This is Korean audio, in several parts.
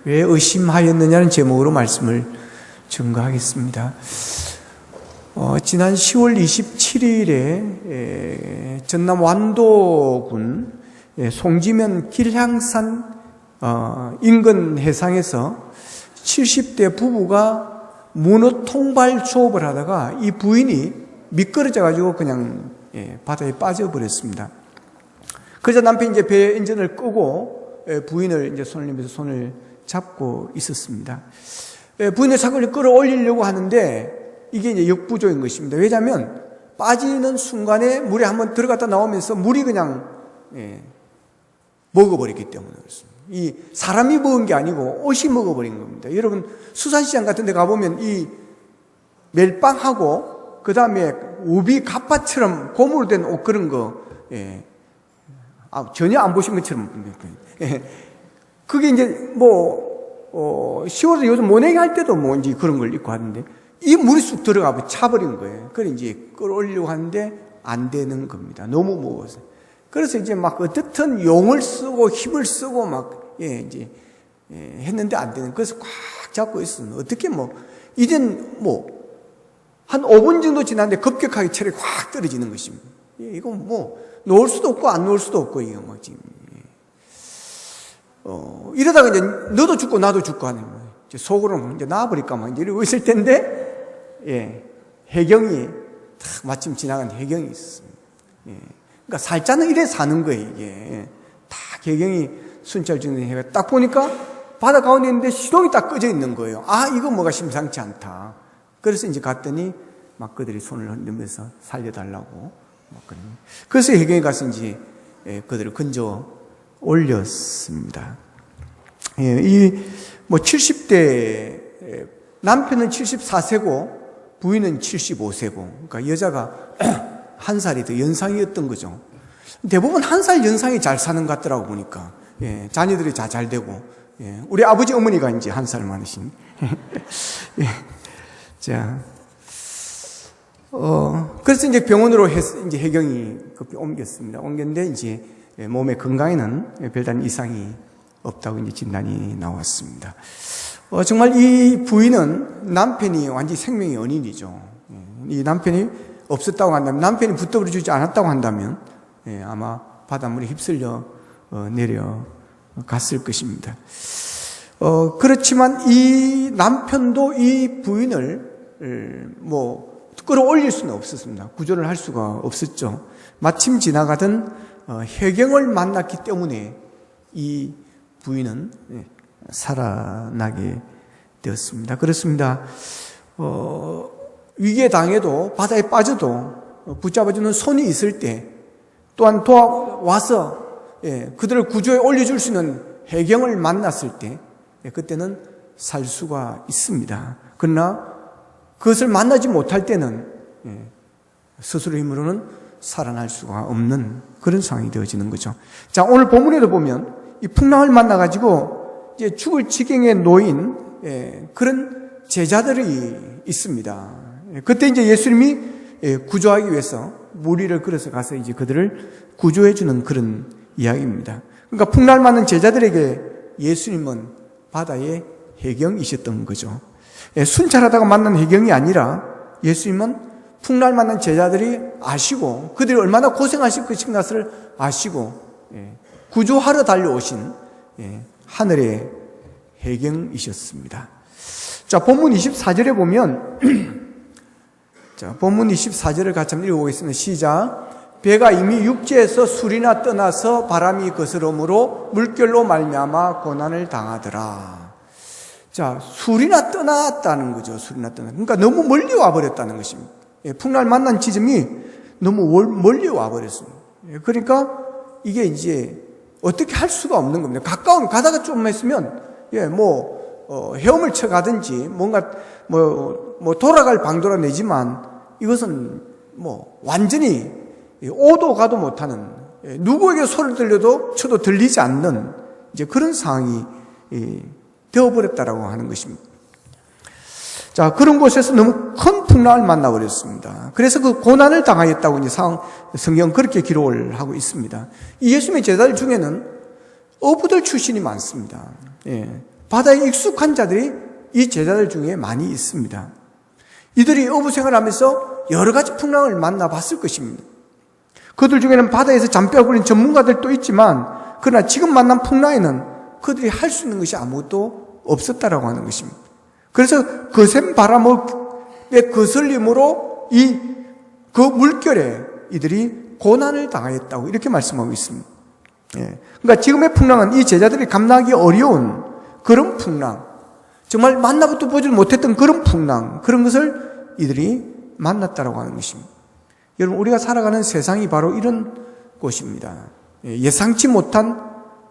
왜 의심하였느냐는 제목으로 말씀을 증거하겠습니다. 지난 10월 27일에 전남 완도군 송지면 길향산 인근 해상에서 70대 부부가 문어 통발 조업을 하다가 이 부인이 미끄러져 가지고 그냥 바다에 빠져버렸습니다. 그래서 남편이 이제 배 엔진을 끄고 부인을 이제 손을 내면서 손을 잡고 있었습니다. 부인의 사고를 끌어올리려고 하는데 이게 이제 역부족인 것입니다. 왜냐하면 빠지는 순간에 물에 한번 들어갔다 나오면서 물이 그냥 먹어버렸기 때문에 그렇습니다. 이 사람이 먹은 게 아니고 옷이 먹어버린 겁니다. 여러분 수산시장 같은 데 가보면 이 멜빵하고 그 다음에 우비 갑바처럼 고무로 된 옷 그런 거 전혀 안 보신 것처럼 그게 이제 10월에 요즘 모내기 할 때도 이제 그런 걸 입고 하는데 이 물이 쑥 들어가고 차버린 거예요. 그래 이제 끌어올리려고 하는데 안 되는 겁니다. 너무 무거워서. 그래서 이제 막 어떻든 용을 쓰고 힘을 쓰고 이제 했는데 안 되는. 그래서 꽉 잡고 있었는데 어떻게 이젠 한 5분 정도 지났는데 급격하게 체력이 확 떨어지는 것입니다. 이건 놓을 수도 없고 안 놓을 수도 없고 이거 지금. 이러다가 이제 너도 죽고 나도 죽고 하는 거예요. 속으로는 이제 나와버릴까 이제 이러고 있을 텐데, 해경이 딱 마침 지나간 해경이 있었습니다. 그러니까 살자는 이래 사는 거예요, 이게. 딱 해경이 순찰 중에 해가 딱 보니까 바다 가운데 있는데 시동이 딱 꺼져 있는 거예요. 이거 뭐가 심상치 않다. 그래서 이제 갔더니 막 그들이 손을 흔들면서 살려달라고. 그래서 해경이 가서 이제 그들을 건져 올렸습니다. 이 70대 남편은 74세고 부인은 75세고 그러니까 여자가 한 살이 더 연상이었던 거죠. 대부분 한 살 연상이 잘 사는 것 같더라고 보니까 자녀들이 다 잘 되고 우리 아버지 어머니가 이제 한 살 많으신. 자, 그래서 이제 병원으로 이제 해경이 급히 옮겼습니다. 옮겼는데 이제 몸의 건강에는 별다른 이상이 없다고 이제 진단이 나왔습니다. 정말 이 부인은 남편이 완전히 생명의 연인이죠. 이 남편이 없었다고 한다면, 남편이 붙들어 주지 않았다고 한다면, 아마 바닷물에 휩쓸려 내려갔을 것입니다. 그렇지만 이 남편도 이 부인을 끌어올릴 수는 없었습니다. 구조를 할 수가 없었죠. 마침 지나가던 해경을 만났기 때문에 이 부인은 살아나게 되었습니다. 그렇습니다. 위기에 당해도 바다에 빠져도 붙잡아주는 손이 있을 때 또한 도와와서 그들을 구조에 올려줄 수 있는 해경을 만났을 때 그때는 살 수가 있습니다. 그러나 그것을 만나지 못할 때는 스스로 힘으로는 살아날 수가 없는 그런 상황이 되어지는 거죠. 자, 오늘 본문에도 보면 이 풍랑을 만나가지고 이제 죽을 지경에 놓인 그런 제자들이 있습니다. 그때 이제 예수님이 구조하기 위해서 무리를 끌어서 가서 이제 그들을 구조해주는 그런 이야기입니다. 그러니까 풍랑을 만난 제자들에게 예수님은 바다의 해경이셨던 거죠. 순찰하다가 만난 해경이 아니라 예수님은 풍랑을 만난 제자들이 아시고 그들이 얼마나 고생하실 것인가를 아시고 구조하러 달려오신 하늘의 해경이셨습니다. 자, 본문 24절에 보면 자, 본문 24절을 같이 한번 읽어보겠습니다. 시작. 배가 이미 육지에서 술이나 떠나서 바람이 거스름으로 물결로 말미암아 고난을 당하더라. 자, 술이나 떠났다는 거죠. 술이나 떠나. 그러니까 너무 멀리 와버렸다는 것입니다. 풍랑을 만난 지점이 너무 멀리 와버렸습니다. 그러니까 이게 이제 어떻게 할 수가 없는 겁니다. 가다가 좀 했으면 헤엄을 쳐가든지 뭔가 돌아갈 방도라 내지만 이것은 완전히 오도 가도 못하는 누구에게 소리를 들려도 쳐도 들리지 않는 이제 그런 상황이 되어버렸다라고 하는 것입니다. 자, 그런 곳에서 너무 큰 풍랑을 만나버렸습니다. 그래서 그 고난을 당하였다고 이제 성경 그렇게 기록을 하고 있습니다. 이 예수님의 제자들 중에는 어부들 출신이 많습니다. 바다에 익숙한 자들이 이 제자들 중에 많이 있습니다. 이들이 어부 생활하면서 여러 가지 풍랑을 만나봤을 것입니다. 그들 중에는 바다에서 잔뼈를 부린 전문가들도 있지만 그러나 지금 만난 풍랑에는 그들이 할 수 있는 것이 아무것도 없었다라고 하는 것입니다. 그래서 거센 바람의 거슬림으로 그 물결에 이들이 고난을 당하였다고 이렇게 말씀하고 있습니다. 그러니까 지금의 풍랑은 이 제자들이 감당하기 어려운 그런 풍랑, 정말 만나보도 보지 못했던 그런 풍랑, 그런 것을 이들이 만났다라고 하는 것입니다. 여러분, 우리가 살아가는 세상이 바로 이런 곳입니다. 예상치 못한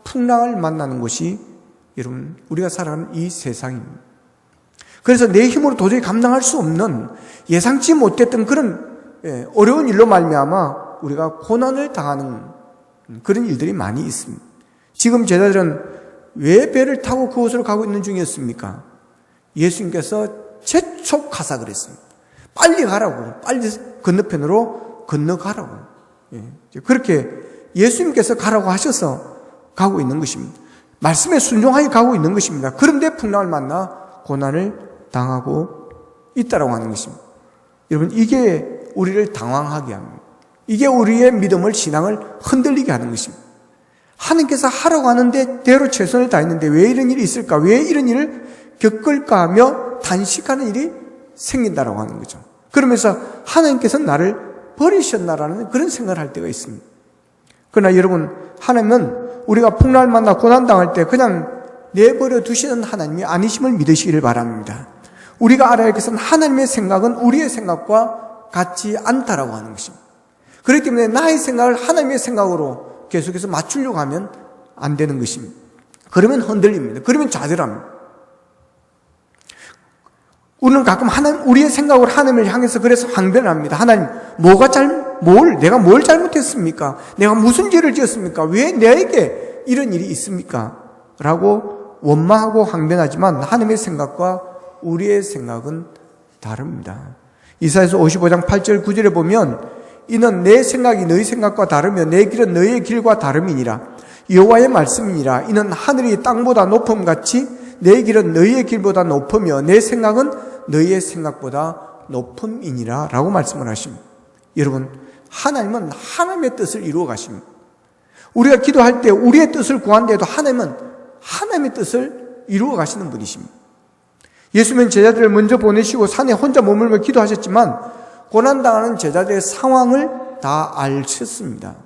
풍랑을 만나는 곳이 여러분 우리가 살아가는 이 세상입니다. 그래서 내 힘으로 도저히 감당할 수 없는 예상치 못했던 그런 어려운 일로 말미암아 우리가 고난을 당하는 그런 일들이 많이 있습니다. 지금 제자들은 왜 배를 타고 그곳으로 가고 있는 중이었습니까? 예수님께서 재촉하사 그랬습니다. 빨리 가라고, 빨리 건너편으로 건너가라고. 그렇게 예수님께서 가라고 하셔서 가고 있는 것입니다. 말씀에 순종하게 가고 있는 것입니다. 그런데 풍랑을 만나 고난을 당하고 있다라고 하는 것입니다. 여러분, 이게 우리를 당황하게 합니다. 이게 우리의 믿음을, 신앙을 흔들리게 하는 것입니다. 하나님께서 하라고 하는데 대로 최선을 다했는데 왜 이런 일이 있을까? 왜 이런 일을 겪을까 하며 단식하는 일이 생긴다라고 하는 거죠. 그러면서 하나님께서 나를 버리셨나라는 그런 생각을 할 때가 있습니다. 그러나 여러분, 하나님은 우리가 풍랑을 만나 고난당할 때 그냥 내버려 두시는 하나님이 아니심을 믿으시기를 바랍니다. 우리가 알아야 할 것은 하나님의 생각은 우리의 생각과 같지 않다라고 하는 것입니다. 그렇기 때문에 나의 생각을 하나님의 생각으로 계속해서 맞추려고 하면 안 되는 것입니다. 그러면 흔들립니다. 그러면 좌절합니다. 우리는 가끔 우리의 생각으로 하나님을 향해서 그래서 항변합니다. 하나님, 내가 뭘 잘못했습니까? 내가 무슨 죄를 지었습니까? 왜 내게 이런 일이 있습니까? 라고 원망하고 항변하지만 하나님의 생각과 우리의 생각은 다릅니다. 이사야서 55장 8절 9절에 보면 이는 내 생각이 너희 생각과 다르며 내 길은 너희의 길과 다름이니라. 여호와의 말씀이니라. 이는 하늘이 땅보다 높음같이 내 길은 너희의 길보다 높으며 내 생각은 너희의 생각보다 높음이니라 라고 말씀을 하십니다. 여러분, 하나님은 하나님의 뜻을 이루어 가십니다. 우리가 기도할 때 우리의 뜻을 구한데도 하나님은 하나님의 뜻을 이루어 가시는 분이십니다. 예수님은 제자들을 먼저 보내시고 산에 혼자 머물며 기도하셨지만 고난당하는 제자들의 상황을 다 아셨습니다.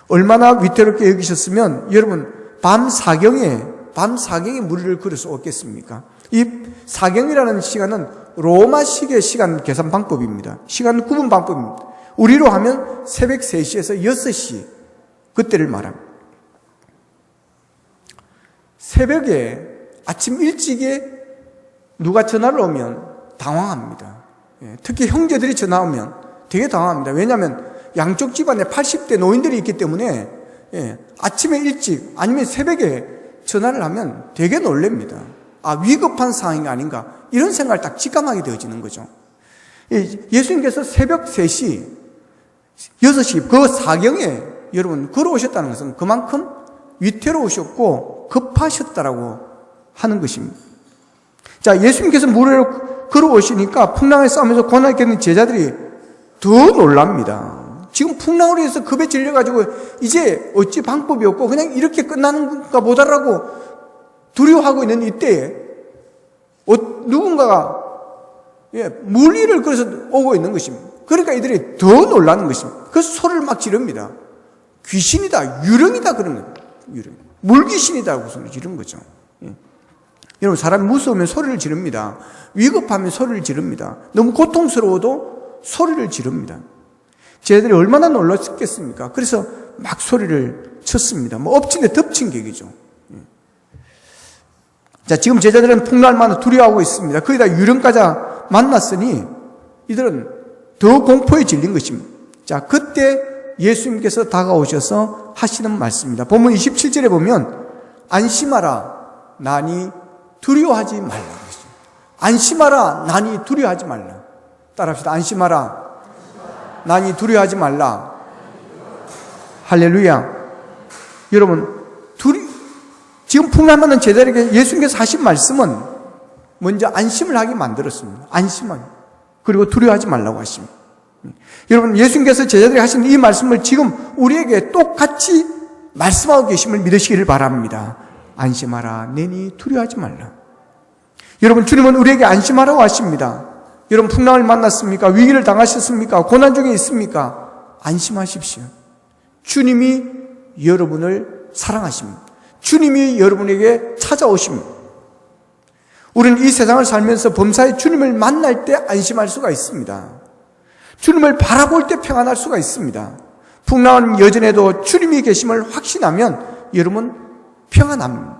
얼마나 위태롭게 여기셨으면 여러분 밤 사경에 무리를 그려서 얻겠습니까? 이 사경이라는 시간은 로마식의 시간 계산 방법입니다. 시간 구분 방법입니다. 우리로 하면 새벽 3시에서 6시 그때를 말합니다. 새벽에 아침 일찍에 누가 전화를 오면 당황합니다. 특히 형제들이 전화 오면 되게 당황합니다. 왜냐하면 양쪽 집안에 80대 노인들이 있기 때문에 아침에 일찍 아니면 새벽에 전화를 하면 되게 놀랍니다. 위급한 상황이 아닌가 이런 생각을 딱 직감하게 되어지는 거죠. 예수님께서 새벽 3시, 6시 그 사경에 여러분 걸어오셨다는 것은 그만큼 위태로우셨고 급하셨다라고 하는 것입니다. 자, 예수님께서 물에 걸어오시니까 풍랑을 싸우면서 고난을 겪는 제자들이 더 놀랍니다. 지금 풍랑으로 해서 급에 질려가지고 이제 어찌 방법이 없고 그냥 이렇게 끝나는가 보다라고 두려워하고 있는 이때에 누군가가 물위를 그래서 오고 있는 것입니다. 그러니까 이들이 더 놀라는 것입니다. 그래서 소리를 막 지릅니다. 귀신이다, 유령이다 그런 거예요. 유령. 물귀신이다 소리 지른 거죠. 여러분, 사람이 무서우면 소리를 지릅니다. 위급하면 소리를 지릅니다. 너무 고통스러워도 소리를 지릅니다. 쟤들이 얼마나 놀랐겠습니까? 그래서 막 소리를 쳤습니다. 엎친 데 덮친 격이죠. 자, 지금 제자들은 풍랑을 만나 두려워하고 있습니다. 거기다 유령까지 만났으니 이들은 더 공포에 질린 것입니다. 자, 그때 예수님께서 다가오셔서 하시는 말씀입니다. 본문 27절에 보면 안심하라, 나니 두려워하지 말라. 안심하라, 나니 두려워하지 말라. 따라합시다. 안심하라, 나니 두려워하지 말라. 할렐루야. 여러분, 지금 풍랑 맞는 제자들에게 예수님께서 하신 말씀은 먼저 안심을 하게 만들었습니다. 안심을. 그리고 두려워하지 말라고 하십니다. 여러분, 예수님께서 제자들에게 하신 이 말씀을 지금 우리에게 똑같이 말씀하고 계심을 믿으시기를 바랍니다. 안심하라. 내니 두려워하지 말라. 여러분, 주님은 우리에게 안심하라고 하십니다. 여러분, 풍랑을 만났습니까? 위기를 당하셨습니까? 고난 중에 있습니까? 안심하십시오. 주님이 여러분을 사랑하십니다. 주님이 여러분에게 찾아오십니다. 우리는 이 세상을 살면서 범사에 주님을 만날 때 안심할 수가 있습니다. 주님을 바라볼 때 평안할 수가 있습니다. 풍랑은 여전해도 주님이 계심을 확신하면 여러분 평안합니다.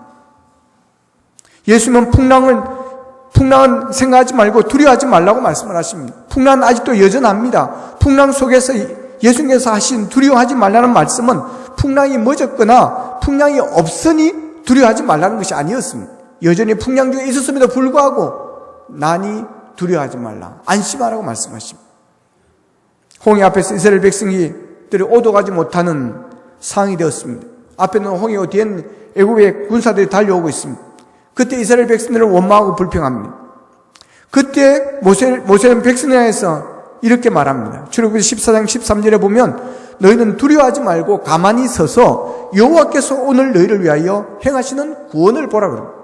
예수님은 풍랑은 생각하지 말고 두려워하지 말라고 말씀을 하십니다. 풍랑은 아직도 여전합니다. 풍랑 속에서 예수님께서 하신 두려워하지 말라는 말씀은 풍랑이 멎었거나 풍랑이 없으니 두려워하지 말라는 것이 아니었습니다. 여전히 풍랑 중에 있었음에도 불구하고 나니 두려워하지 말라. 안심하라고 말씀하십니다. 홍해 앞에서 이스라엘 백성들이 오도가지 못하는 상황이 되었습니다. 앞에는 홍해고 뒤에는 애국의 군사들이 달려오고 있습니다. 그때 이스라엘 백성들은 원망하고 불평합니다. 그때 모세는 백성을 향해서 이렇게 말합니다. 출애굽기 14장 13절에 보면 너희는 두려워하지 말고 가만히 서서 여호와께서 오늘 너희를 위하여 행하시는 구원을 보라 그럽니다.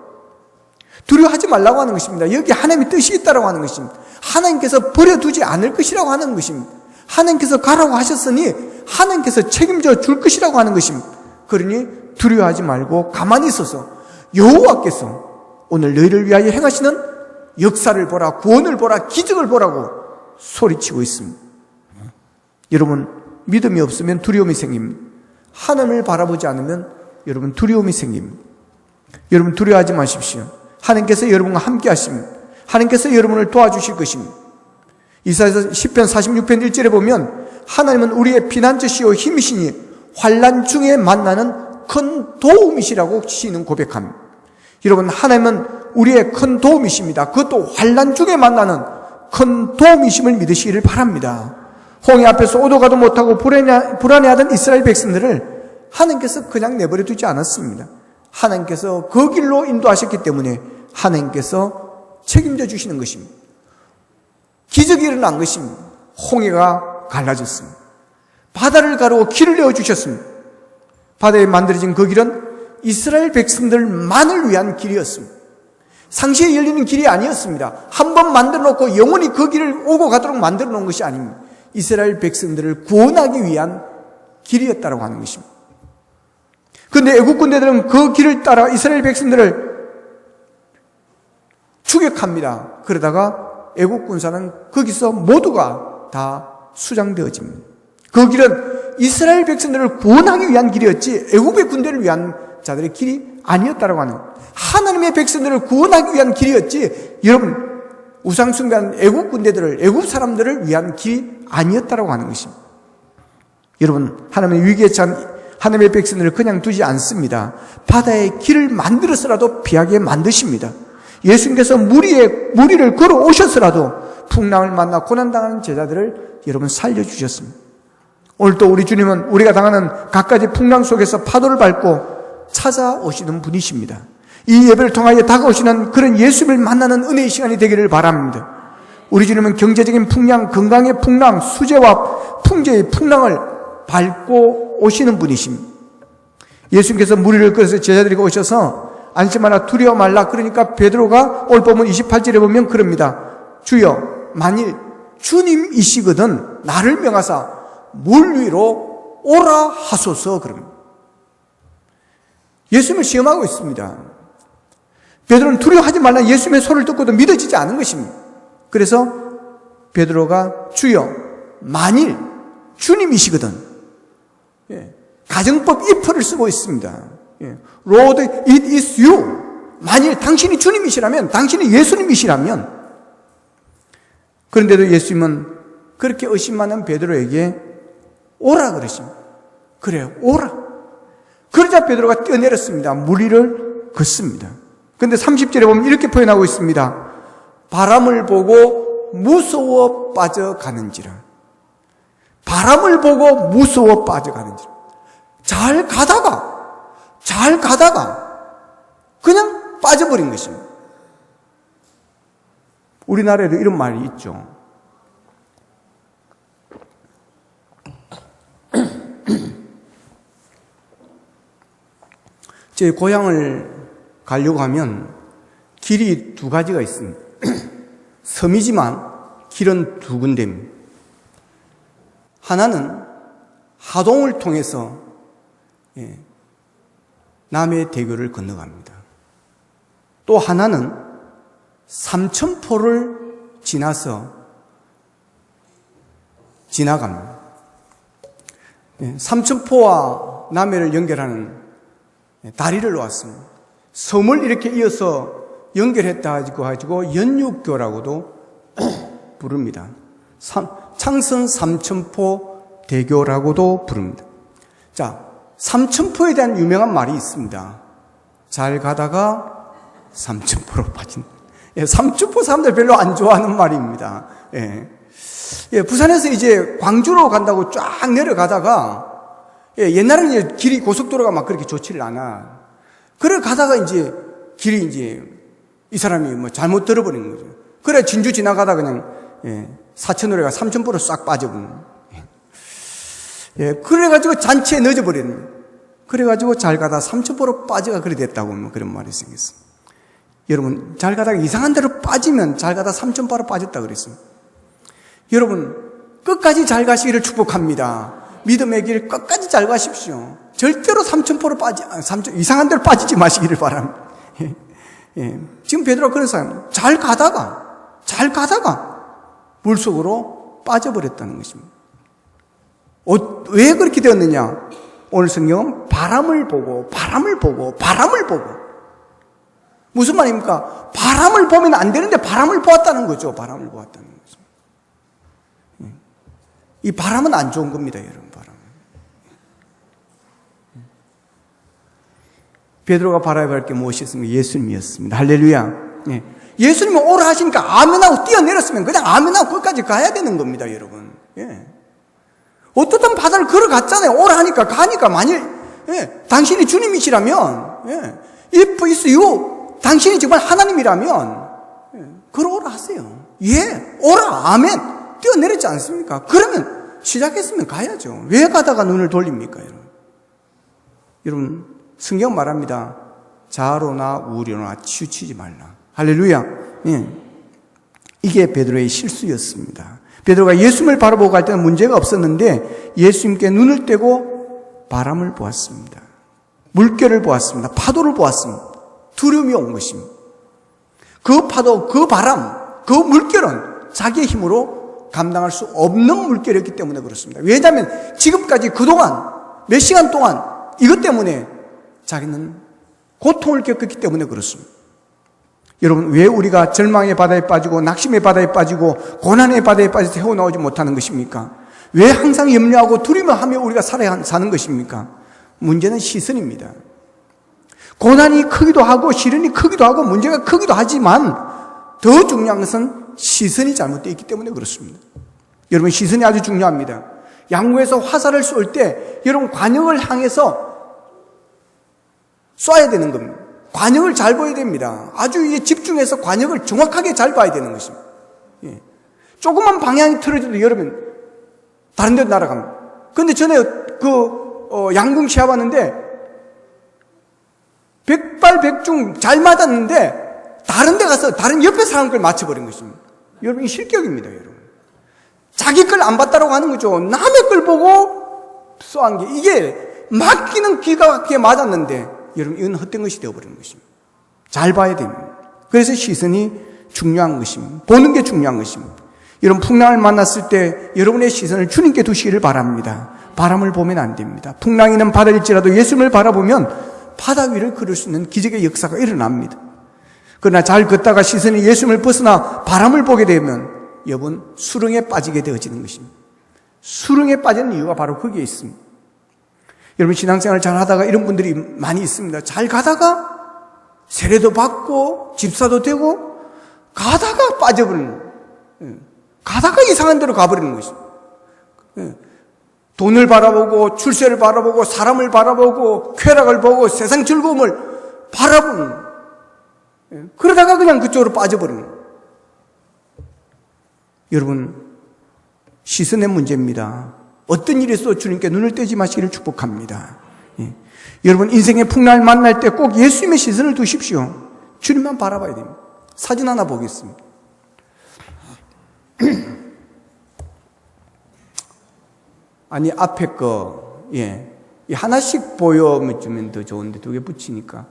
두려워하지 말라고 하는 것입니다. 여기 하나님의 뜻이 있다고 하는 것입니다. 하나님께서 버려두지 않을 것이라고 하는 것입니다. 하나님께서 가라고 하셨으니 하나님께서 책임져 줄 것이라고 하는 것입니다. 그러니 두려워하지 말고 가만히 있어서 여호와께서 오늘 너희를 위하여 행하시는 역사를 보라, 구원을 보라, 기적을 보라고 소리치고 있습니다. 여러분, 믿음이 없으면 두려움이 생깁니다. 하나님을 바라보지 않으면 여러분 두려움이 생깁니다. 여러분 두려워하지 마십시오. 하나님께서 여러분과 함께 하십니다. 하나님께서 여러분을 도와주실 것입니다. 이사야서 10편 46편 1절에 보면 하나님은 우리의 피난처시요 힘이시니 환난 중에 만나는 큰 도움이시라고 시인은 고백합니다. 여러분, 하나님은 우리의 큰 도움이십니다. 그것도 환난 중에 만나는 큰 도움이심을 믿으시기를 바랍니다. 홍해 앞에서 오도 가도 못하고 불안해하던 이스라엘 백성들을 하나님께서 그냥 내버려 두지 않았습니다. 하나님께서 그 길로 인도하셨기 때문에 하나님께서 책임져 주시는 것입니다. 기적이 일어난 것입니다. 홍해가 갈라졌습니다. 바다를 가르고 길을 내어주셨습니다. 바다에 만들어진 그 길은 이스라엘 백성들만을 위한 길이었습니다. 상시에 열리는 길이 아니었습니다. 한 번 만들어 놓고 영원히 그 길을 오고 가도록 만들어 놓은 것이 아닙니다. 이스라엘 백성들을 구원하기 위한 길이었다고 하는 것입니다. 그런데 애국 군대들은 그 길을 따라 이스라엘 백성들을 추격합니다. 그러다가 애국 군사는 거기서 모두가 다 수장되어집니다. 그 길은 이스라엘 백성들을 구원하기 위한 길이었지 애국의 군대를 위한 자들의 길이 아니었다고 하는 거예요. 하나님의 백성들을 구원하기 위한 길이었지 여러분 우상숭배한 애국 군대들을 애국 사람들을 위한 길이 아니었다고 하는 것입니다. 여러분, 하나님의 위기에 처한 하나님의 백성들을 그냥 두지 않습니다. 바다에 길을 만들어서라도 피하게 만드십니다. 예수님께서 무리를 걸어 오셔서라도 풍랑을 만나 고난당하는 제자들을 여러분 살려주셨습니다. 오늘도 우리 주님은 우리가 당하는 갖가지 풍랑 속에서 파도를 밟고 찾아오시는 분이십니다. 이 예배를 통하여 다가오시는 그런 예수님을 만나는 은혜의 시간이 되기를 바랍니다. 우리 주님은 경제적인 풍랑, 건강의 풍랑, 수재와 풍재의 풍랑을 밟고 오시는 분이십니다. 예수님께서 무리를 끌어서 제자들에게 오셔서 안심하라 두려워 말라. 그러니까 베드로가 오늘 보면 28절에 보면 그럽니다. 주여 만일 주님이시거든 나를 명하사 물 위로 오라 하소서. 그럽니다. 예수님을 시험하고 있습니다. 베드로는 두려워하지 말라 예수님의 소리를 듣고도 믿어지지 않은 것입니다. 그래서 베드로가 주여 만일 주님이시거든, 가정법 if를 쓰고 있습니다. Lord, it is you. 만일 당신이 주님이시라면, 당신이 예수님이시라면. 그런데도 예수님은 그렇게 의심하는 베드로에게 오라 그러십니다. 그래요, 오라. 그러자 베드로가 뛰어내렸습니다. 물 위를 걷습니다. 그런데 30절에 보면 이렇게 표현하고 있습니다. 바람을 보고 무서워 빠져가는지라. 바람을 보고 무서워 빠져가는지라. 잘 가다가 빠져버린 것입니다. 우리나라에도 이런 말이 있죠. 제 고향을 가려고 하면 길이 두 가지가 있습니다. 섬이지만 길은 두 군데입니다. 하나는 하동을 통해서 남해대교를 건너갑니다. 또 하나는 삼천포를 지나갑니다. 삼천포와 남해를 연결하는 다리를 놓았습니다. 섬을 이렇게 이어서 연결했다 가지고 연육교라고도 부릅니다. 창선 삼천포 대교라고도 부릅니다. 자, 삼천포에 대한 유명한 말이 있습니다. 잘 가다가 삼천포로 빠진다. 삼천포 사람들 별로 안 좋아하는 말입니다. 부산에서 이제 광주로 간다고 쫙 내려가다가 옛날에는 이제 길이 고속도로가 막 그렇게 좋지를 않아. 그래 가다가 이제 길이 이제 이 사람이 뭐 잘못 들어버린 거죠. 그래 진주 지나가다 그냥 사천으로가 삼천포로 싹 빠져버린. 그래가지고 잔치에 늦어버리는. 그래가지고 잘 가다 삼천포로 빠져가 그래 됐다고 뭐 그런 말이 생겼어. 여러분 잘 가다가 이상한 데로 빠지면 잘 가다 삼천포로 빠졌다 그랬습니다. 여러분 끝까지 잘 가시기를 축복합니다. 믿음의 길 끝까지 잘 가십시오. 절대로 삼천포로 이상한 데로 빠지지 마시기를 바랍니다. 지금 베드로가 그런 사람, 잘 가다가 물속으로 빠져버렸다는 것입니다. 왜 그렇게 되었느냐? 오늘 성경은 바람을 보고. 무슨 말입니까? 바람을 보면 안 되는데 바람을 보았다는 거죠. 바람을 보았다는 거죠. 이 바람은 안 좋은 겁니다, 여러분. 베드로가 바라야 할 게 무엇이었습니까? 예수님이었습니다. 할렐루야. 예수님이 오라 하시니까 아멘하고 뛰어내렸으면 그냥 아멘하고 끝까지 가야 되는 겁니다, 여러분. 어떻든 바다를 걸어갔잖아요. 오라 하니까 가니까 만일 당신이 주님이시라면 if you 당신이 정말 하나님이라면 걸어오라 하세요. 오라 아멘 뛰어내렸지 않습니까? 그러면 시작했으면 가야죠. 왜 가다가 눈을 돌립니까, 여러분? 여러분 성경 말합니다. 좌로나 우로나 치우치지 말라. 할렐루야. 이게 베드로의 실수였습니다. 베드로가 예수님을 바라보고 갈 때는 문제가 없었는데 예수님께 눈을 떼고 바람을 보았습니다. 물결을 보았습니다. 파도를 보았습니다. 두려움이 온 것입니다. 그 파도, 그 바람, 그 물결은 자기의 힘으로 감당할 수 없는 물결이었기 때문에 그렇습니다. 왜냐하면 지금까지 그동안 몇 시간 동안 이것 때문에 자기는 고통을 겪었기 때문에 그렇습니다. 여러분, 왜 우리가 절망의 바다에 빠지고 낙심의 바다에 빠지고 고난의 바다에 빠져서 헤어나오지 못하는 것입니까? 왜 항상 염려하고 두려워하며 우리가 사는 것입니까? 문제는 시선입니다. 고난이 크기도 하고 시련이 크기도 하고 문제가 크기도 하지만 더 중요한 것은 시선이 잘못되어 있기 때문에 그렇습니다. 여러분, 시선이 아주 중요합니다. 양구에서 화살을 쏠 때 여러분 관역을 향해서 쏴야 되는 겁니다. 관역을 잘 봐야 됩니다. 아주 집중해서 관역을 정확하게 잘 봐야 되는 것입니다. 조그만 방향이 틀어져도 여러분 다른 데로 날아갑니다. 그런데 전에 양궁 시합 하는데 백발백중 잘 맞았는데 다른 데 가서 다른 옆에 사람 걸 맞춰버린 것입니다. 여러분, 이 실격입니다, 여러분. 자기 걸 안 봤다라고 하는 거죠. 남의 걸 보고 쏘한 게 이게 맞기는 기가 막히게 맞았는데 여러분, 이건 헛된 것이 되어버리는 것입니다. 잘 봐야 됩니다. 그래서 시선이 중요한 것입니다. 보는 게 중요한 것입니다. 여러분, 풍랑을 만났을 때 여러분의 시선을 주님께 두시기를 바랍니다. 바람을 보면 안 됩니다. 풍랑이는 바다일지라도 예수님을 바라보면 바다 위를 걸을 수 있는 기적의 역사가 일어납니다. 그러나 잘 걷다가 시선이 예수님을 벗어나 바람을 보게 되면 여러분, 수렁에 빠지게 되어지는 것입니다. 수렁에 빠지는 이유가 바로 거기에 있습니다. 여러분, 신앙생활을 잘 하다가 이런 분들이 많이 있습니다. 잘 가다가 세례도 받고 집사도 되고 가다가 빠져버리는, 가다가 이상한 데로 가버리는 것입니다. 돈을 바라보고 출세를 바라보고 사람을 바라보고 쾌락을 보고 세상 즐거움을 바라보는 그러다가 그냥 그쪽으로 빠져버리는 거예요. 여러분, 시선의 문제입니다. 어떤 일이 있어도 주님께 눈을 떼지 마시기를 축복합니다. 여러분, 인생의 풍랑을 만날 때 꼭 예수님의 시선을 두십시오. 주님만 바라봐야 됩니다. 사진 하나 보겠습니다. 아니, 앞에 거, 하나씩 보여주면 더 좋은데, 두 개 붙이니까.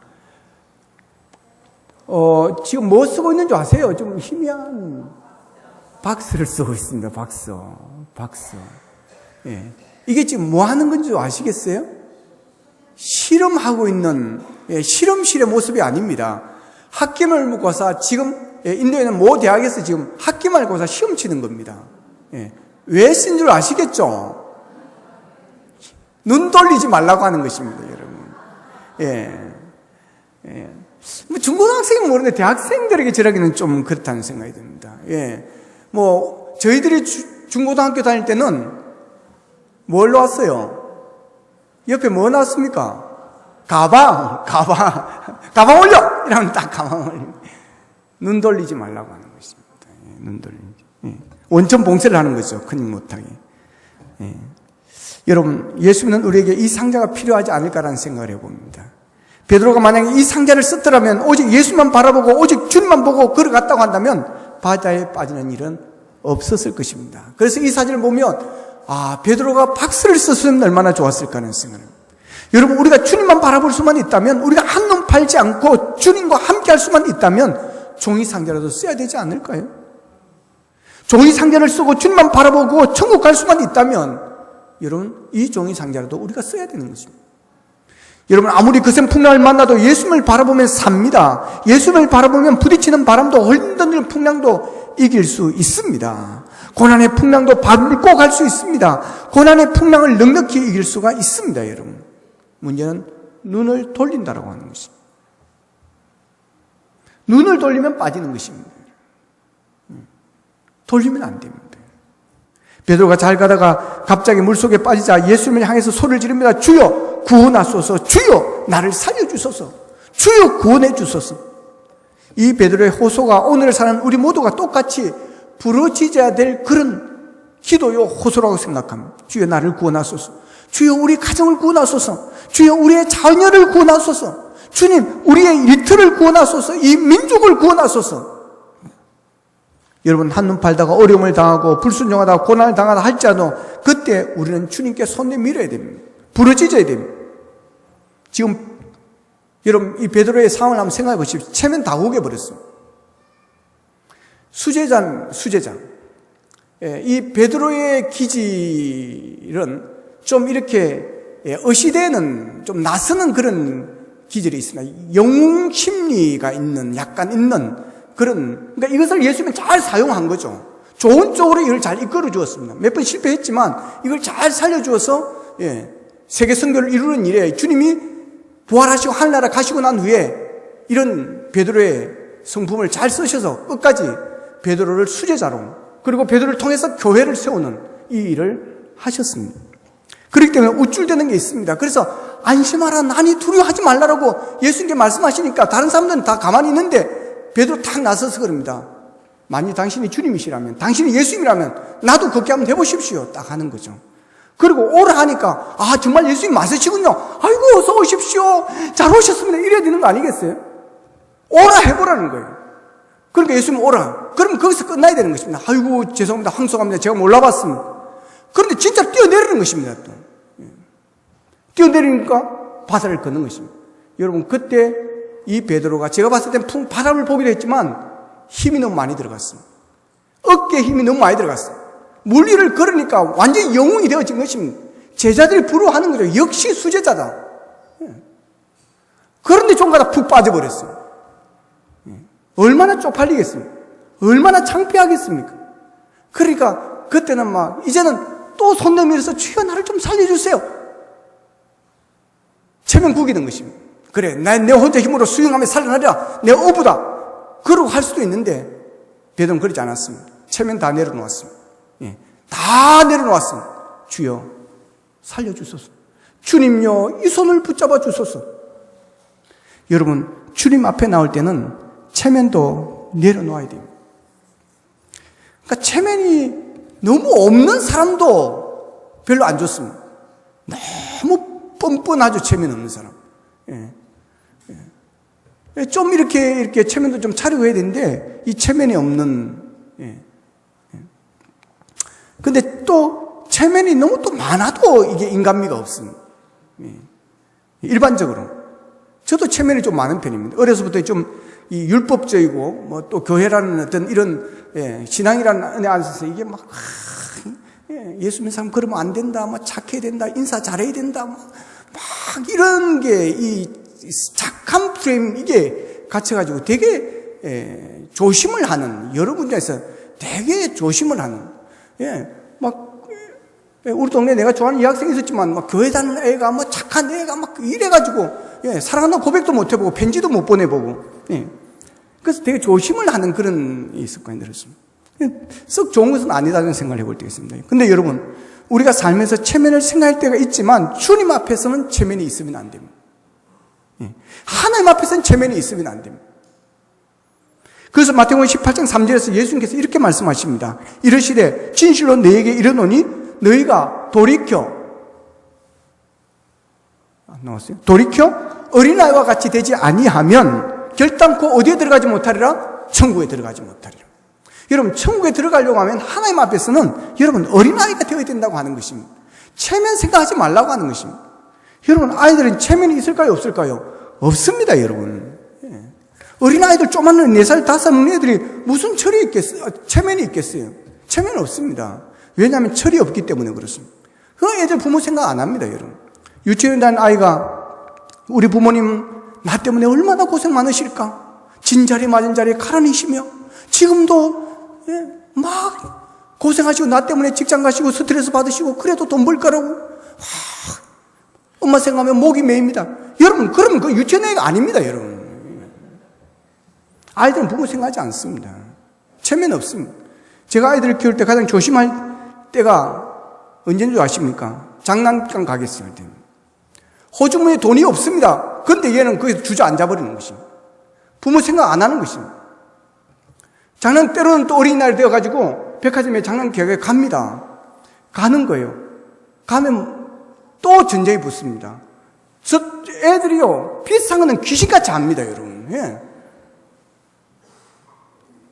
지금 뭐 쓰고 있는지 아세요? 좀 희미한 박스를 쓰고 있습니다. 박스. 이게 지금 뭐 하는 건지 아시겠어요? 실험하고 있는, 실험실의 모습이 아닙니다. 학기말고사, 지금, 인도에는 모 대학에서 지금 학기말고사 시험 치는 겁니다. 왜 쓴 줄 아시겠죠? 눈 돌리지 말라고 하는 것입니다, 여러분. 뭐 중고등학생은 모르는데 대학생들에게 저러기는 좀 그렇다는 생각이 듭니다. 뭐 저희들이 중고등학교 다닐 때는 뭘로 왔어요? 옆에 뭐 나왔습니까? 가방 올려! 이러면 딱 가방 올려. 눈 돌리지 말라고 하는 것입니다. 눈 돌리지. 원천 봉쇄를 하는 거죠. 큰일 못하게. 여러분, 예수님은 우리에게 이 상자가 필요하지 않을까라는 생각을 해봅니다. 베드로가 만약에 이 상자를 썼더라면 오직 예수만 바라보고 오직 주님만 보고 걸어갔다고 한다면 바다에 빠지는 일은 없었을 것입니다. 그래서 이 사진을 보면 베드로가 박스를 썼으면 얼마나 좋았을까 하는 생각을 합니다. 여러분, 우리가 주님만 바라볼 수만 있다면, 우리가 한눈 팔지 않고 주님과 함께 할 수만 있다면 종이 상자라도 써야 되지 않을까요? 종이 상자를 쓰고 주님만 바라보고 천국 갈 수만 있다면 여러분, 이 종이 상자라도 우리가 써야 되는 것입니다. 여러분, 아무리 거센 풍랑을 만나도 예수님을 바라보면 삽니다. 예수님을 바라보면 부딪히는 바람도 흔들리는 풍랑도 이길 수 있습니다. 고난의 풍랑도 밟고 갈 수 있습니다. 고난의 풍랑을 넉넉히 이길 수가 있습니다, 여러분. 문제는 눈을 돌린다라고 하는 것입니다. 눈을 돌리면 빠지는 것입니다. 돌리면 안 됩니다. 베드로가 잘 가다가 갑자기 물속에 빠지자 예수님을 향해서 소리를 지릅니다. 주여 구원하소서. 주여 나를 살려주소서. 주여 구원해 주소서. 이 베드로의 호소가 오늘 사는 우리 모두가 똑같이 부러지져야 될 그런 기도요 호소라고 생각합니다. 주여 나를 구원하소서. 주여 우리 가정을 구원하소서. 주여 우리의 자녀를 구원하소서. 주님 우리의 일터를 구원하소서. 이 민족을 구원하소서. 여러분, 한눈 팔다가 어려움을 당하고 불순종하다가 고난을 당하다 할지라도 그때 우리는 주님께 손 내밀어야 됩니다. 부러지져야 됩니다. 지금 여러분, 이 베드로의 상황을 한번 생각해 보십시오. 체면 다 구겨버렸어. 수제장. 이 베드로의 기질은 좀 이렇게 어시되는, 좀 나서는 그런 기질이 있습니다. 영웅 심리가 약간 있는 그런, 그러니까 이것을 예수님은 잘 사용한 거죠. 좋은 쪽으로 이걸 잘 이끌어 주었습니다. 몇 번 실패했지만 이걸 잘 살려주어서 세계 선교를 이루는 일에 주님이 부활하시고 하늘나라 가시고 난 후에 이런 베드로의 성품을 잘 쓰셔서 끝까지 베드로를 수제자로, 그리고 베드로를 통해서 교회를 세우는 이 일을 하셨습니다. 그렇기 때문에 우쭐대는 게 있습니다. 그래서 안심하라, 난이 두려워하지 말라라고 예수님께 말씀하시니까 다른 사람들은 다 가만히 있는데 베드로 탁 나서서 그럽니다. 만일 당신이 주님이시라면, 당신이 예수님이라면 나도 그렇게 한번 해보십시오. 딱 하는 거죠. 그리고 오라 하니까 정말 예수님 맞으시군요. 아이고 어서 오십시오. 잘 오셨습니다. 이래야 되는 거 아니겠어요? 오라 해보라는 거예요. 그러니까 예수님 오라. 그럼 거기서 끝나야 되는 것입니다. 아이고 죄송합니다. 황송합니다. 제가 몰라봤습니다. 그런데 진짜 뛰어내리는 것입니다. 또. 뛰어내리니까 바다를 걷는 것입니다. 여러분, 그때 이 베드로가 제가 봤을 땐 바람을 보기도 했지만 힘이 너무 많이 들어갔습니다. 어깨에 힘이 너무 많이 들어갔어요. 물 위를 걸으니까 완전히 영웅이 되어진 것입니다. 제자들이 부러워하는 거죠. 역시 수제자다. 그런데 좀 가다 푹 빠져버렸어요. 얼마나 쪽팔리겠습니까? 얼마나 창피하겠습니까? 그러니까 그때는 이제는 또 손 내밀어서 주여 나를 좀 살려주세요. 체면 구기는 것입니다. 그래, 내 혼자 힘으로 수용하며 살아나리라. 내 어부다. 그러고 할 수도 있는데 베드로는 그러지 않았습니다. 체면 다 내려놓았습니다. 다 내려놓았습니다. 주여 살려주소서. 주님요 이 손을 붙잡아 주소서. 여러분, 주님 앞에 나올 때는 체면도 내려놓아야 됩니다. 그러니까 체면이 너무 없는 사람도 별로 안 좋습니다. 너무 뻔뻔하죠, 체면 없는 사람. 좀 이렇게 체면도 좀 차리고 해야 되는데, 이 체면이 없는, 근데 또 체면이 너무 또 많아도 이게 인간미가 없습니다. 일반적으로. 저도 체면이 좀 많은 편입니다. 어려서부터 좀 이 율법적이고, 뭐 또 교회라는 어떤 이런, 신앙이라는 안에 앉아서 이게 막, 예수 믿는 사람 그러면 안 된다, 뭐 착해야 된다, 인사 잘해야 된다, 막 이런 게 이 착한 프레임 이게 갇혀가지고 되게 조심을 하는, 여러 분야에서 되게 조심을 하는, 우리 동네에 내가 좋아하는 여학생이 있었지만 막 교회 다니는 애가 뭐 착한 애가 막 이래가지고 사랑한다고 고백도 못 해보고 편지도 못 보내보고, 그래서 되게 조심을 하는 그런 습관이 들었습니다. 썩 좋은 것은 아니다는 생각을 해볼 때가 있습니다. 근데 여러분, 우리가 살면서 체면을 생각할 때가 있지만 주님 앞에서는 체면이 있으면 안 됩니다. 하나님 앞에서는 체면이 있으면 안 됩니다. 그래서 마태복음 18장 3절에서 예수님께서 이렇게 말씀하십니다. 이르시되 진실로 너희에게 이르노니 너희가 돌이켜 어린아이와 같이 되지 아니하면 결단코 어디에 들어가지 못하리라? 천국에 들어가지 못하리라. 여러분, 천국에 들어가려고 하면 하나님 앞에서는 여러분 어린아이가 되어야 된다고 하는 것입니다. 체면 생각하지 말라고 하는 것입니다. 여러분, 아이들은 체면이 있을까요? 없을까요? 없습니다, 여러분. 어린아이들 조그마한 4살, 5살 먹는 애들이 무슨 체면이 있겠어요? 체면은 없습니다. 왜냐하면 철이 없기 때문에 그렇습니다. 그 애들 부모 생각 안 합니다, 여러분. 유치원 다니는 아이가 우리 부모님 나 때문에 얼마나 고생 많으실까? 진자리 맞은 자리에 가라니시며 지금도 막 고생하시고 나 때문에 직장 가시고 스트레스 받으시고 그래도 돈 벌 거라고 엄마 생각하면 목이 메입니다. 여러분, 그러면 그 유치원 애가 아닙니다, 여러분. 아이들은 부모 생각하지 않습니다. 체면 없습니다. 제가 아이들을 키울 때 가장 조심할 때가 언제인 줄 아십니까? 장난감 가게 있을 때. 호주머니에 돈이 없습니다. 그런데 얘는 거기서 주저앉아버리는 것입니다. 부모 생각 안 하는 것입니다. 때로는 또 어린이날이 되어가지고 백화점에 장난기계에 갑니다. 가는 거예요. 가면 또 전쟁이 붙습니다. 저 애들이요, 비싼 거는 귀신같이 압니다, 여러분.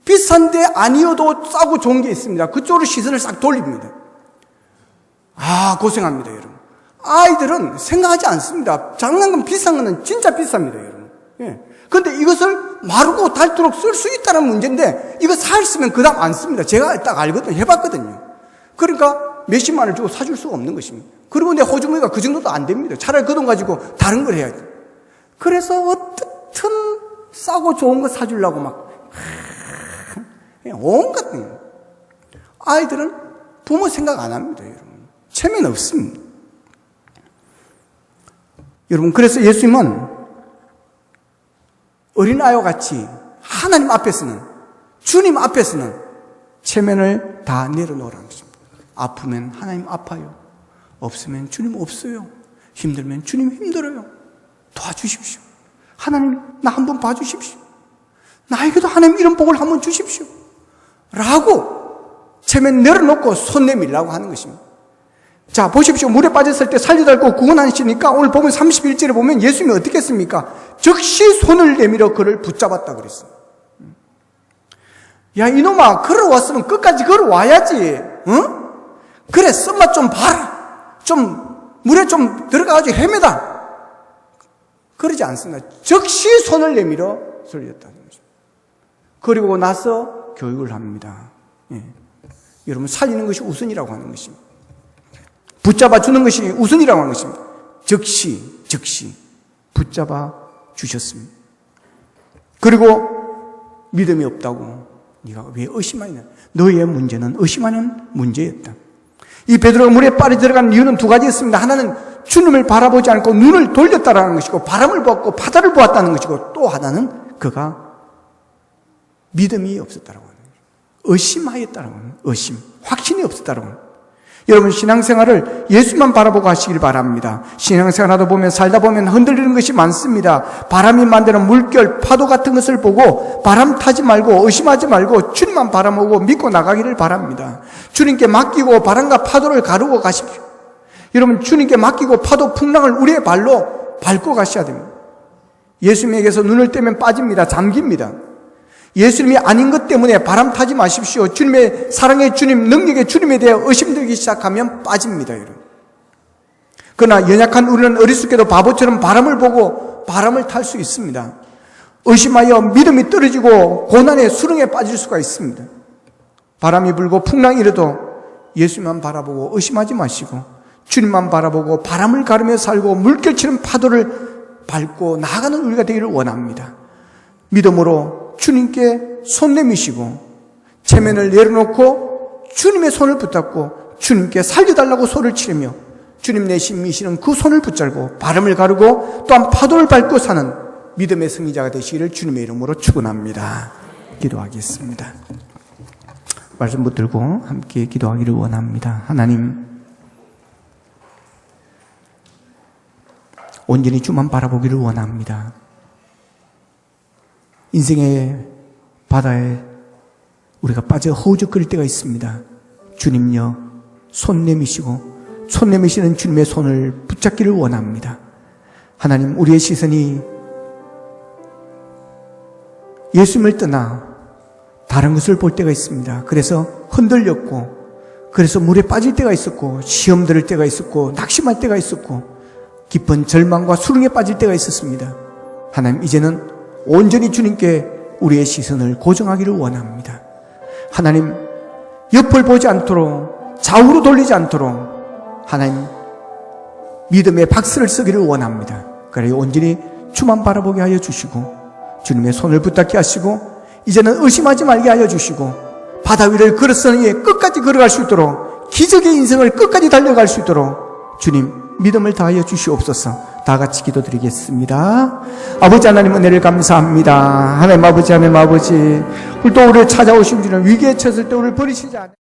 비싼데 아니어도 싸고 좋은 게 있습니다. 그쪽으로 시선을 싹 돌립니다. 고생합니다, 여러분. 아이들은 생각하지 않습니다. 장난감 비싼 거는 진짜 비쌉니다, 여러분. 그런데 이것을 마르고 닳도록 쓸 수 있다는 문제인데 이거 샀으면 그 다음 안 씁니다. 제가 딱 알거든요. 해봤거든요. 그러니까 몇십만 원을 주고 사줄 수가 없는 것입니다. 그리고 내 호주머니가 그 정도도 안 됩니다. 차라리 그 돈 가지고 다른 걸 해야지. 그래서 어떻든 싸고 좋은 거 사주려고 막 온갖 아이들은 부모 생각 안 합니다, 여러분. 체면 없습니다. 여러분, 그래서 예수님은 어린아이와 같이 하나님 앞에서는, 주님 앞에서는 체면을 다 내려놓으라는 것입니다. 아프면 하나님 아파요. 없으면 주님 없어요. 힘들면 주님 힘들어요. 도와주십시오. 하나님, 나 한번 봐주십시오. 나에게도 하나님 이런 복을 한번 주십시오. 라고 체면 내려놓고 손 내밀라고 하는 것입니다. 자, 보십시오. 물에 빠졌을 때 살려달고 구원하시니까 오늘 보면 31절에 보면 예수님이 어떻게 했습니까? 즉시 손을 내밀어 그를 붙잡았다 그랬어요. 야, 이놈아, 걸어왔으면 끝까지 걸어와야지. 응? 그래, 쓴맛 좀 봐라. 좀 물에 좀 들어가가지고 헤매다. 그러지 않습니다. 즉시 손을 내밀어 살렸다는 거죠. 그리고 나서 교육을 합니다. 여러분, 살리는 것이 우선이라고 하는 것입니다. 붙잡아 주는 것이 우선이라고 하는 것입니다. 즉시 붙잡아 주셨습니다. 그리고 믿음이 없다고 네가 왜 의심하느냐? 너의 문제는 의심하는 문제였다. 이 베드로가 물에 빠져 들어간 이유는 두 가지였습니다. 하나는 주님을 바라보지 않고 눈을 돌렸다라는 것이고 바람을 보았고 바다를 보았다는 것이고 또 하나는 그가 믿음이 없었다라고 하는 거예요. 의심하였다라고 하는 거예요. 의심, 확신이 없었다라고 하는 거예요. 여러분, 신앙생활을 예수만 바라보고 하시길 바랍니다. 신앙생활 하다 보면, 살다 보면 흔들리는 것이 많습니다. 바람이 만드는 물결, 파도 같은 것을 보고 바람 타지 말고 의심하지 말고 주님만 바라보고 믿고 나가기를 바랍니다. 주님께 맡기고 바람과 파도를 가르고 가십시오. 여러분, 주님께 맡기고 파도 풍랑을 우리의 발로 밟고 가셔야 됩니다. 예수님에게서 눈을 떼면 빠집니다. 잠깁니다. 예수님이 아닌 것 때문에 바람 타지 마십시오. 주님의 사랑의 주님, 능력의 주님에 대해 의심되기 시작하면 빠집니다, 여러분. 그러나 연약한 우리는 어리숙게도 바보처럼 바람을 보고 바람을 탈 수 있습니다. 의심하여 믿음이 떨어지고 고난의 수렁에 빠질 수가 있습니다. 바람이 불고 풍랑이 일어도 예수님만 바라보고 의심하지 마시고 주님만 바라보고 바람을 가르며 살고 물결치는 파도를 밟고 나아가는 우리가 되기를 원합니다. 믿음으로 주님께 손 내미시고 체면을 내려놓고 주님의 손을 붙잡고 주님께 살려달라고 소리를 치르며 주님 내신 미시는 그 손을 붙잡고 바람을 가르고 또한 파도를 밟고 사는 믿음의 승리자가 되시기를 주님의 이름으로 축원합니다. 기도하겠습니다. 말씀 붙들고 함께 기도하기를 원합니다. 하나님, 온전히 주만 바라보기를 원합니다. 인생의 바다에 우리가 빠져 허우적거릴 때가 있습니다. 주님요, 손 내미시고 손 내미시는 주님의 손을 붙잡기를 원합니다. 하나님, 우리의 시선이 예수님을 떠나 다른 것을 볼 때가 있습니다. 그래서 흔들렸고, 그래서 물에 빠질 때가 있었고, 시험 들을 때가 있었고, 낙심할 때가 있었고, 깊은 절망과 수렁에 빠질 때가 있었습니다. 하나님, 이제는 온전히 주님께 우리의 시선을 고정하기를 원합니다. 하나님, 옆을 보지 않도록, 좌우로 돌리지 않도록 하나님, 믿음의 박수를 쓰기를 원합니다. 그래 온전히 주만 바라보게 하여 주시고 주님의 손을 붙잡게 하시고 이제는 의심하지 말게 하여 주시고 바다 위를 걸었으니 끝까지 걸어갈 수 있도록 기적의 인생을 끝까지 달려갈 수 있도록 주님 믿음을 다하여 주시옵소서. 다 같이 기도드리겠습니다. 아버지 하나님, 은혜를 감사합니다. 하나님 아버지, 하나님 아버지, 또 우리를 찾아오신 주는 위기에 처했을 때 우리를 버리시지 않아요.